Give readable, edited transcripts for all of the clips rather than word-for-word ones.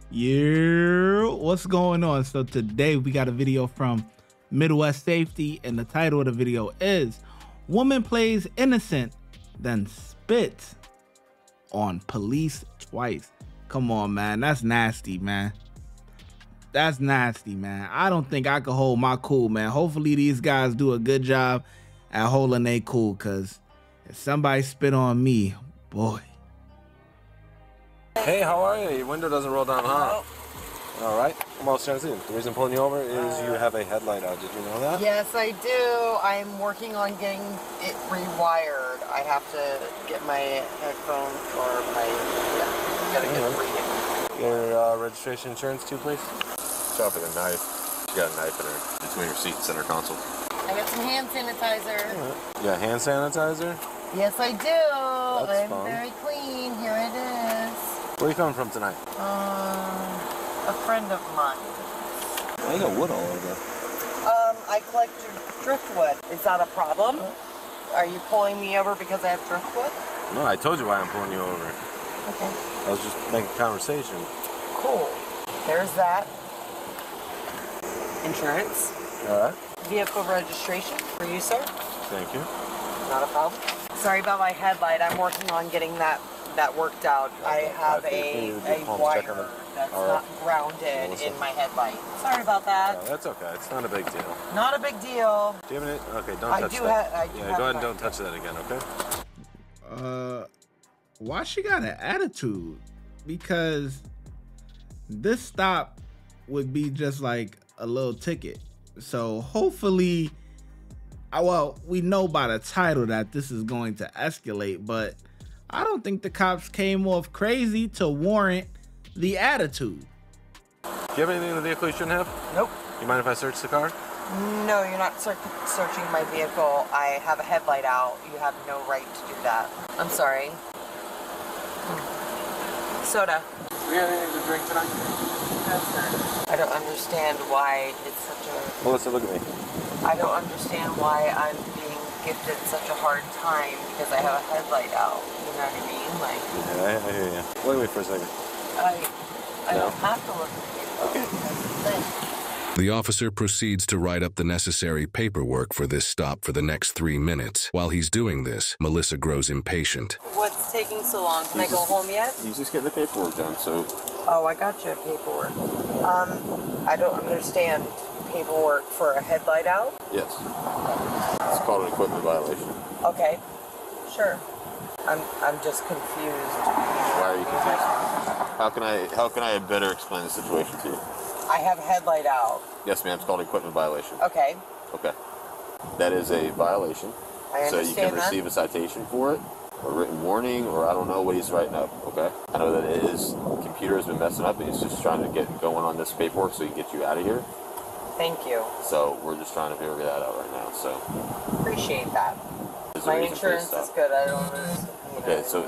Yeah, what's going on? So today we got a video from Midwest Safety, and the title of the video is "Woman Plays Innocent, Then Spits on Police Twice." Come on, man. That's nasty, man. That's nasty, man. I don't think I could hold my cool, man. Hopefully these guys do a good job at holding their cool, because if somebody spit on me, boy. Hey, how are you? Your window doesn't roll down, huh? All right. I'm all trying to see. The reason I'm pulling you over is you have a headlight out. Did you know that? Yes, I do. I'm working on getting it rewired. I have to get my headphones or my, gotta get it reading. Your registration insurance too, please? Watch out for the knife. She got a knife in her between her seat and center console. I got some hand sanitizer. You got hand sanitizer? Yes, I do. That's I'm fun. very clean. Here it is. Where are you coming from tonight? A friend of mine. Oh, you got wood all over. I collect driftwood. Is that a problem? Are you pulling me over because I have driftwood? No, I told you why I'm pulling you over. Okay. I was just making conversation. Cool. There's that. Insurance. All right. Vehicle registration for you, sir. Thank you. Not a problem. Sorry about my headlight. I'm working on getting that worked out. I have a wire that's not grounded in my headlight. Sorry about that. No, that's okay. It's not a big deal. Not a big deal. Do you have any? Okay, don't touch that. I do go have ahead and don't touch that again, okay? Why she got an attitude? Because this stop would be just like a little ticket. So hopefully, well, we know by the title that this is going to escalate, but I don't think the cops came off crazy to warrant the attitude. Do you have anything in the vehicle you shouldn't have? Nope. You mind if I search the car? No, you're not searching my vehicle. I have a headlight out. You have no right to do that. I'm sorry. Soda. Do we have anything to drink tonight? No, sir. I don't understand why it's such a... Melissa, look at me. I don't understand why I'm being gifted such a hard time because I have a headlight out. You know what I mean? Like... Yeah, I hear you. Look at me for a second. I don't have to look at you. Okay. That's the thing. The officer proceeds to write up the necessary paperwork for this stop for the next 3 minutes. While he's doing this, Melissa grows impatient. What's taking so long? Can I go home yet? You just get the paperwork done, so... Oh, I got your paperwork. I don't understand paperwork for a headlight out. Yes. It's called an equipment violation. Okay, sure. I'm just confused. Why are you confused? How can I better explain the situation to you? I have a headlight out. Yes, ma'am. It's called equipment violation. Okay. Okay. That is a violation. I understand. So you can receive a citation for it, or a written warning, or I don't know what he's writing up. Okay. I know that his computer has been messing up, and he's just trying to get going on this paperwork so he can get you out of here. Thank you. So we're just trying to figure that out right now. So appreciate that. My insurance is good. I don't understand. Okay, so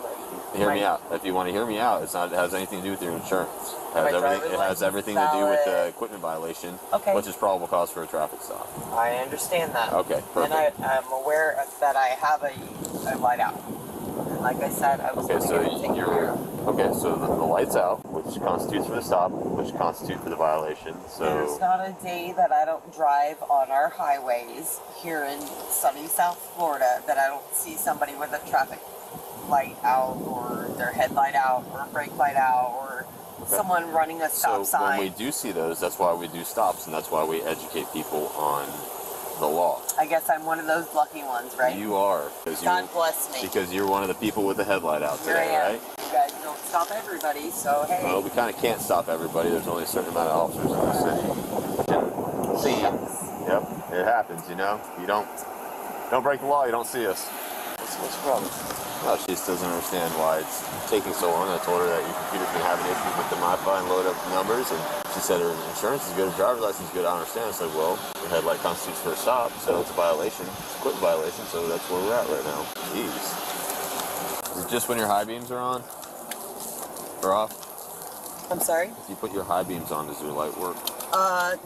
hear me out. If you want to hear me out, it has anything to do with your insurance. It has everything to do with the equipment violation, which is probable cause for a traffic stop. I understand that. Okay, perfect. And I'm aware that I have a light out. And like I said, I was going to take care of. Okay, so the light's out, which constitutes for the stop, which constitutes for the violation. So there's not a day that I don't drive on our highways here in sunny South Florida that I don't see somebody with a traffic light out, or their headlight out, or a brake light out, or someone running a stop sign. So when we do see those, that's why we do stops, and that's why we educate people on the law. I guess I'm one of those lucky ones, right? You are. God bless me. Because you're one of the people with the headlight out today, right? You guys don't stop everybody, so hey. Well, we kind of can't stop everybody. There's only a certain amount of officers in the city. See, yep, it happens, you know. You don't break the law, you don't see us. What's the problem? Well, she just doesn't understand why it's taking so long. I told her that your computer's been having issues with the modify and load up the numbers, and she said her insurance is good, her driver's license is good. I understand. I said, well, your headlight constitutes for a stop, so it's a violation. It's a equipment violation, so that's where we're at right now. Jeez. Is it just when your high beams are on? Or off? I'm sorry? If you put your high beams on, does your light work?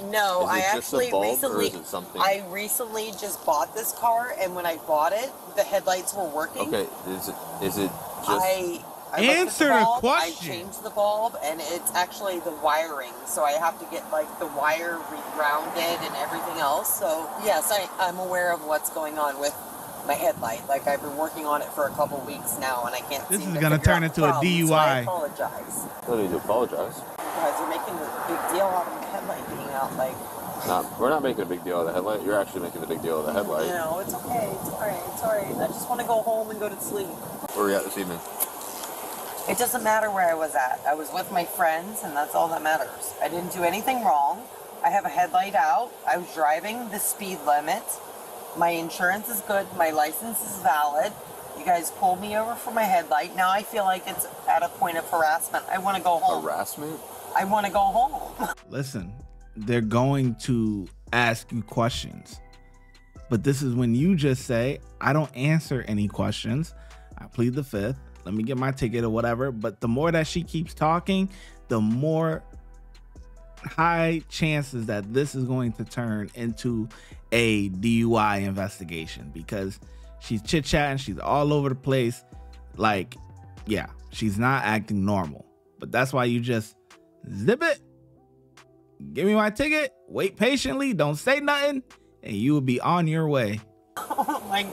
No, I actually recently, or is it something? I recently just bought this car, and when I bought it, the headlights were working. Okay, is it just? Answer the question. I changed the bulb, and it's actually the wiring. So I have to get like the wire regrounded and everything else. So yes, I'm aware of what's going on with my headlight. Like I've been working on it for a couple weeks now, and I can't. This seem is to gonna figure turn out the into a problem, DUI. So I apologize. No need to apologize. You guys are making a big deal out of the headlight being out. Like, We're not making a big deal of the headlight. You're actually making a big deal of the headlight. you know, it's okay. It's alright. It's alright. I just want to go home and go to sleep. Where are we at this evening? It doesn't matter where I was at. I was with my friends, and that's all that matters. I didn't do anything wrong. I have a headlight out. I was driving the speed limit. My insurance is good. My license is valid. You guys pulled me over for my headlight. Now I feel like it's at a point of harassment. I want to go home. Harassment? I want to go home. Listen, they're going to ask you questions. But this is when you just say, I don't answer any questions. I plead the fifth. Let me get my ticket or whatever. But the more that she keeps talking, the more high chances that this is going to turn into a DUI investigation, because she's chit-chatting, she's all over the place. Like, yeah, she's not acting normal. But that's why you just zip it, give me my ticket, wait patiently, don't say nothing, and you will be on your way. like,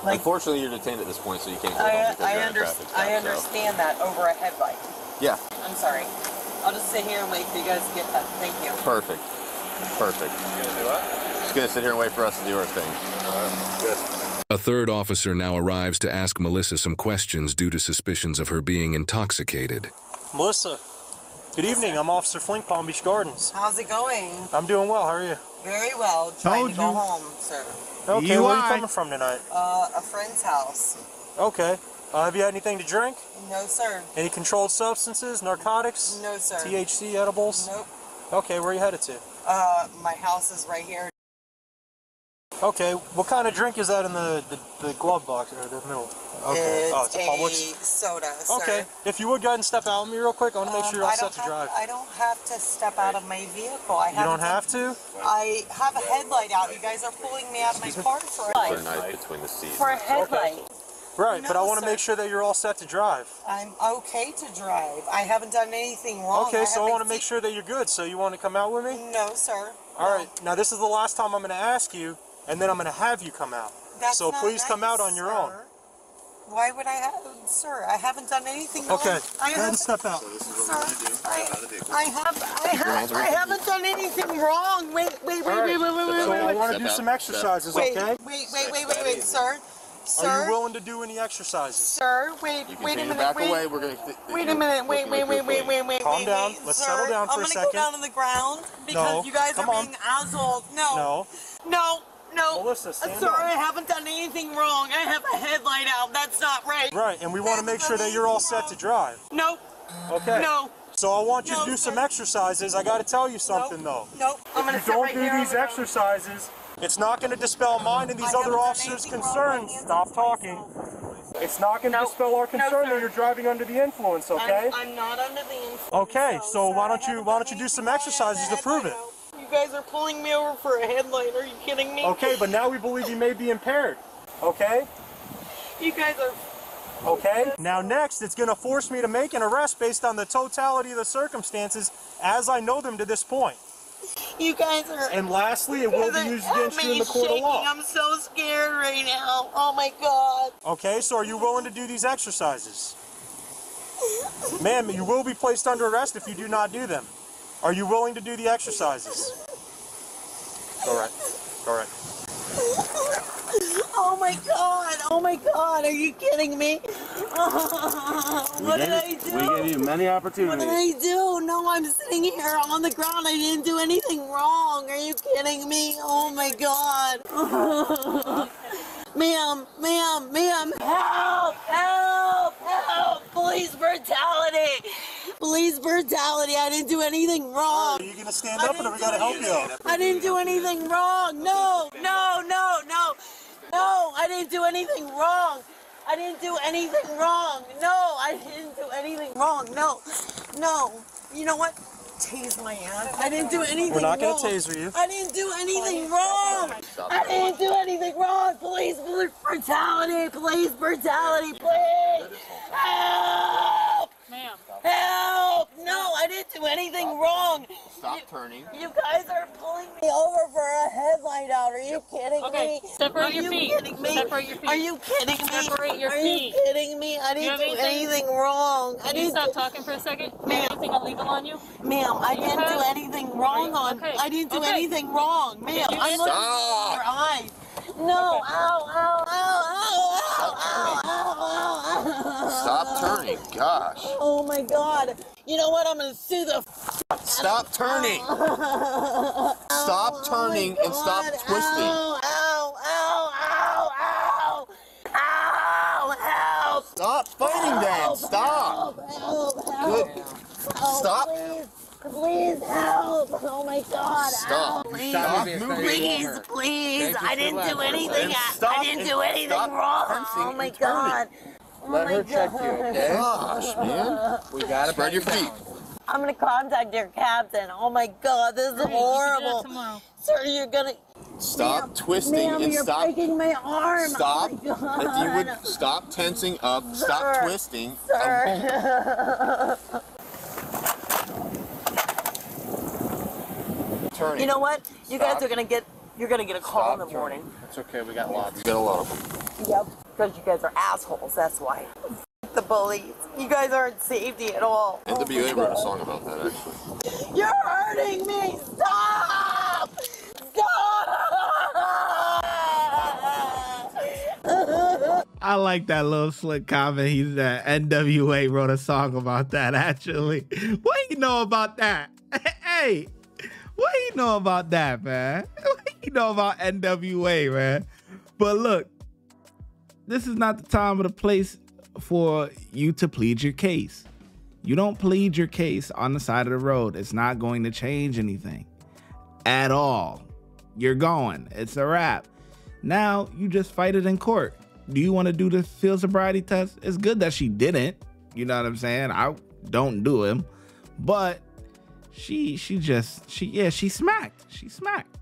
unfortunately, you're detained at this point, so you can't go home because you're in a traffic stop, I understand that over a headlight. Yeah. I'm sorry. I'll just sit here and wait for you guys to get that. Thank you. Perfect. Perfect. You gonna do what? Just gonna sit here and wait for us to do our thing. Good. A third officer now arrives to ask Melissa some questions due to suspicions of her being intoxicated. Melissa, good evening. I'm Officer Flink, Palm Beach Gardens. How's it going? I'm doing well. How are you? Very well. Trying to go home, sir. Okay, where are you coming from tonight? A friend's house. Okay. Have you had anything to drink? No, sir. Any controlled substances, narcotics? No, sir. THC, edibles? Nope. Okay, where are you headed to? My house is right here. Okay, what kind of drink is that in the glove box or the middle? Okay. It's a Publix? soda, sir. Okay, if you would go ahead and step out with me real quick, I want to make sure you're all set to drive. I don't have to step out of my vehicle. You don't have to? I have a headlight out. You guys are pulling me out of my car for a Put a knife between the seats. For a headlight. Okay. Right, No, but I want to sir. make sure that you're all set to drive. I'm okay to drive. I haven't done anything wrong. Okay, so I want to make sure that you're good. So you want to come out with me? No, sir. All right. Now this is the last time I'm going to ask you, and then I'm going to have you come out. That's so not please come out nice, on your sir. own. Why would I have, sir? I haven't done anything wrong. Okay. I Go ahead and step out. I haven't done anything wrong. Wait. So I want to do some exercises, okay? Wait, sir. Are you willing to do any exercises? Sir, wait a minute. Back away. We're gonna. Wait a minute. Wait. Calm down. Let's sir, settle down for a I'm second. gonna go down on the ground because No, you guys come are on. being assholes. No. No. Sir, Melissa, stand I up. haven't done anything wrong. I have a headlight out. That's not right. Right, and we want to make sure that you're all set to drive. Nope. Okay. No. So I want you to No, do some sir. exercises. I got to tell you something, though. Nope. I'm gonna If sit you don't right do here on these the ground. exercises, it's not going to dispel mine and these I other haven't done officers' anything wrong. concerns. Stop talking. It's not going to No. dispel our No, concern sir. that you're driving under the influence, okay? I'm not under the influence. Okay, so sir, why I don't haven't you done do some anything wrong. I have exercises a to prove it? headlight out. You guys are pulling me over for a headlight. Are you kidding me? Okay, but now we believe you may be impaired. Okay? You guys are. Okay? Now next, it's going to force me to make an arrest based on the totality of the circumstances as I know them to this point. You guys are. And lastly, it will be used against you in the court of law. I'm so scared right now. Oh my God. Okay, so are you willing to do these exercises? Ma'am, you will be placed under arrest if you do not do them. Are you willing to do the exercises? All right. All right. Oh my God. Oh my God. Are you kidding me? What did I do? We gave you many What opportunities. did I do? No, I'm sitting here on the ground. I didn't do anything wrong. Are you kidding me? Oh my God. Ma'am, help! Police brutality! Police brutality! I didn't do anything wrong. Are you going to stand up or do we got to help you? I didn't do anything wrong. No, I didn't do anything wrong. I didn't do anything wrong. No, I didn't do anything wrong. No. You know what? Tase my ass. I didn't do anything wrong. We're not going to taser you. I didn't do anything wrong. I didn't do anything wrong. Police brutality. Police brutality. Please. Help! Ma'am. Help! No, I didn't do anything wrong. Stop turning. You guys are pulling me over for a headlight out. Are you kidding Okay, me? separate Are your you feet. kidding me? Separate your feet. Are you kidding me? Separate your Are feet. you kidding me? I didn't do anything wrong. Can you stop talking for a second? Anything illegal on you? Ma'am, I didn't do anything wrong on. Okay. I didn't do anything wrong, ma'am. I'm looking Stop. at your eyes. No, ow, ow, ow, ow, ow, ow, ow. Stop turning. Gosh. Oh my God. You know what? I'm gonna sue the. Stop turning. Stop turning and stop twisting. Ow, ow, ow, ow, ow, ow, help. Stop fighting, Dan. Stop. Help, Good. help, Stop. Please help. Oh my God. Stop. Please. Stop moving. Please. I didn't do anything. Stop. I didn't do anything Stop wrong. tensing Oh my and turning. God. Let her check you, okay? Gosh, man. We gotta Spread your feet. I'm gonna contact your captain. Oh my God, this is horrible. Tomorrow. Sir, you're gonna. Stop twisting Ma'am, and you're stop. breaking my arm. Stop. Oh my God. If you would stop tensing up, stop Sir. twisting. Sir. Turning. You know what? You guys Stop. are gonna get. You're gonna get a call in the Stop turning. morning. It's okay, we got lots. You got a lot of them. Yep. Because you guys are assholes. That's why. The bullies. You guys aren't safety at all. NWA wrote a song about that, actually. You're hurting me. Stop. Stop. I like that little slick comment. He's that NWA wrote a song about that, actually. What do you know about that? Hey, what do you know about that, man? What do you know about NWA, man? But look, this is not the time or the place for you to plead your case. You don't plead your case on the side of the road. It's not going to change anything at all. You're going. It's a wrap. Now you just fight it in court. Do you want to do the field sobriety test? It's good that she didn't. You know what I'm saying? I don't do him. But she smacked. She smacked.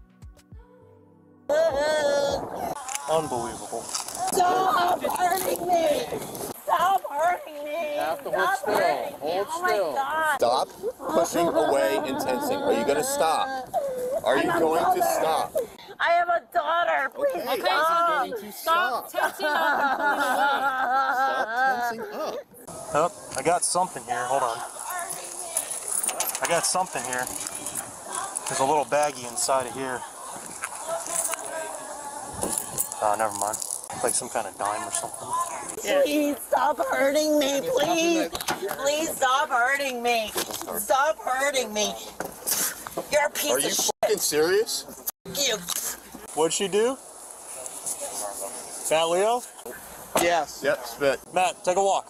Unbelievable. Stop hurting me. Stop hurting me. You have to hold still. Hold Oh my still. God. Stop pushing away and tensing. Are you going to stop? Are you going to stop? I have a daughter. Please Okay, stop. so you Stop tensing up and pulling away. Stop tensing up. Oh, I got something here. Hold on. I got something here. There's a little baggie inside of here. Oh, never mind. Like some kind of dime or something. Please stop hurting me. Please. Please stop hurting me. Stop hurting me. You're a piece Are of you shit. fucking serious? You. What'd she do? Fat Leo? Yes. Yep, spit. Matt, take a walk.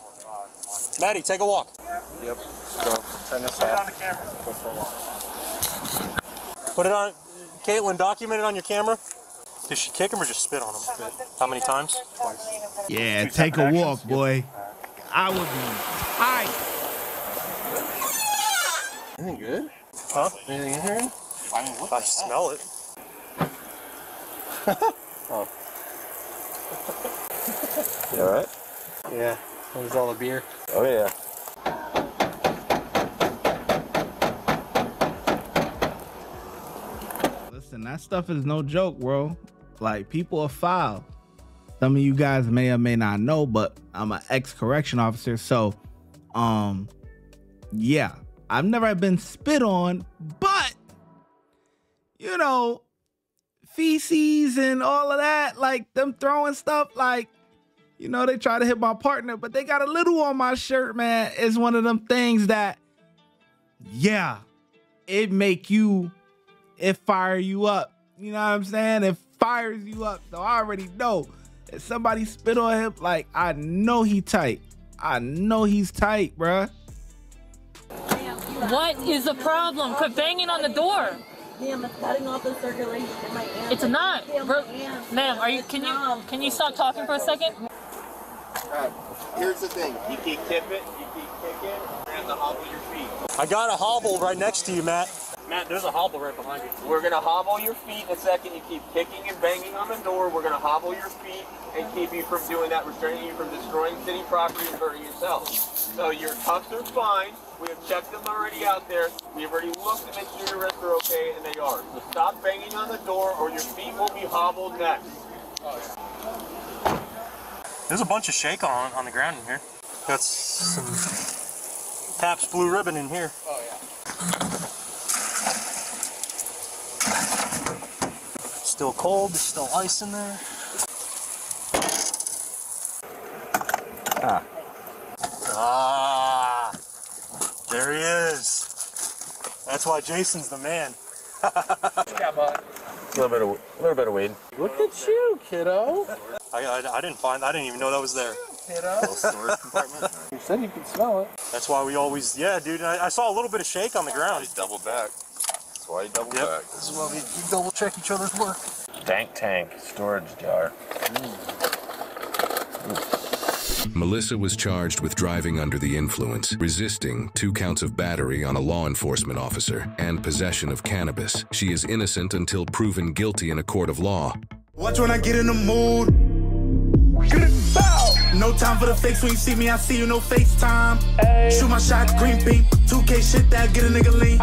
Maddie, take a walk. Yep. Go. Turn this Put it on off. the camera. Go for a walk. Put it on. Caitlin, document it on your camera. Did she kick him or just spit on him? How many times? Twice. Yeah, take a walk, boy. I would be tight. Anything good? Huh? Anything in here? I smell it. Oh. You alright? Yeah. There's all the beer. Oh, yeah. Listen, that stuff is no joke, bro. Like, people are foul. Some of you guys may or may not know, but I'm an ex-correction officer. So, yeah, I've never been spit on, but, you know, feces and all of that, like them throwing stuff, like, you know, they try to hit my partner, but they got a little on my shirt, man. It's one of them things that, yeah, it fire you up. You know what I'm saying? It fires you up. So I already know if somebody spit on him, like, I know he tight. I know he's tight, bruh. What is the problem? Quit banging on the door. Damn, it's cutting off the circulation in my hands. It's not. Ma'am, can you stop talking for a second? Alright, here's the thing. You keep tipping, you keep kicking, you're gonna hobble your feet. I got a hobble right next to you, Matt. Matt, there's a hobble right behind you. We're going to hobble your feet in a second. You keep kicking and banging on the door. We're going to hobble your feet and keep you from doing that, restraining you from destroying city property and hurting yourself. So your cuffs are fine. We have checked them already out there. We have already looked to make sure your wrists are okay, and they are. So stop banging on the door or your feet will be hobbled next. There's a bunch of shake on the ground in here. Got some Taps Blue Ribbon in here. Oh, yeah. Still cold, there's still ice in there. Ah, there he is. That's why Jason's the man. Yeah, bud. A little bit of weed. Look at you, kiddo. I didn't even know that was there. Kiddo. Storage compartment. You said you could smell it. That's why we always, yeah, dude. I saw a little bit of shake on the ground. Double back. That's why you double back. This is why we double check each other's work. Tank, storage jar. Melissa was charged with driving under the influence, resisting 2 counts of battery on a law enforcement officer, and possession of cannabis. She is innocent until proven guilty in a court of law. Watch when I get in the mood. No time for the fakes. When you see me, I see you, no FaceTime. Shoot my shot, green beam. 2K shit that get a nigga lean.